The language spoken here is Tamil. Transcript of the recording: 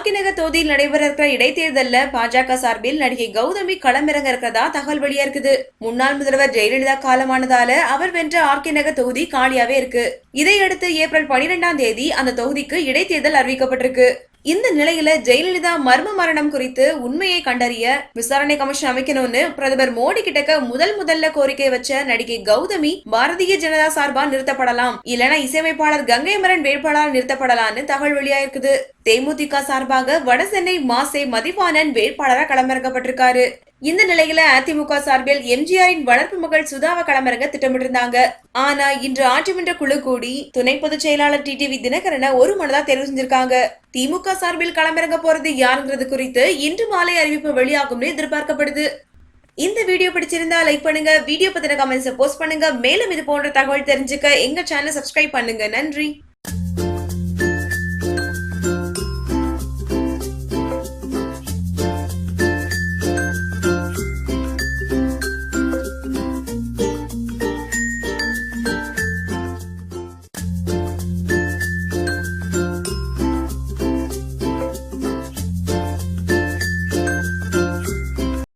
ஆர்கே நகர் தொகுதியில் நடைபெற இருக்கிற இடைத்தேர்தல்ல பாஜக சார்பில் நடிகை கௌதமி களமிறங்க இருக்கிறதா தகவல் வெளியா இருக்குது. முன்னாள் முதல்வர் ஜெயலலிதா காலமானதால அவர் வென்ற ஆர்கே நகர் தொகுதி காலியாவே இருக்கு. இதையடுத்து ஏப்ரல் 12ஆம் தேதி அந்த தொகுதிக்கு இடைத்தேர்தல் அறிவிக்கப்பட்டிருக்கு. இந்த நிலையில ஜெயலலிதா மர்ம மரணம் குறித்து உண்மையை கண்டறிய விசாரணை கமிஷன் அமைக்கணும்னு பிரதமர் மோடி கிட்டக்க முதல்ல கோரிக்கை வச்ச நடிகை கௌதமி பாரதிய ஜனதா சார்பா நிறுத்தப்படலாம், இல்லனா இசையமைப்பாளர் கங்கைமரன் வேட்பாளர் நிறுத்தப்படலாம்னு தகவல் வெளியாயிருக்குது. தேமுதிக சார்பாக வடசென்னை மாசே மதிவாணன் வேட்பாளராக களமிறக்கப்பட்டிருக்காரு. இந்த நிலையில அதிமுக சார்பில் எம்ஜிஆரின் வளர்ப்பு மகள் சுதாவை களமிறங்க திட்டமிட்டிருந்தாங்க. ஆனா இன்று ஆட்சிமன்ற குழு கூடி துணை பொதுச் செயலாளர் டிடிவி தினகரனை ஒரு மனதா தேர்வு செஞ்சிருக்காங்க. திமுக சார்பில் களமிறங்க போறது யாருங்கிறது குறித்து இன்று மாலை அறிவிப்பு வெளியாகும்னு எதிர்பார்க்கப்படுது. இந்த வீடியோ பிடிச்சிருந்தா லைக் பண்ணுங்க, வீடியோ பத்தின கமெண்ட்ஸ் போஸ்ட் பண்ணுங்க. மேலும் இது போன்ற தகவல் தெரிஞ்சுக்க எங்க சேனல் சப்ஸ்கிரைப் பண்ணுங்க. நன்றி.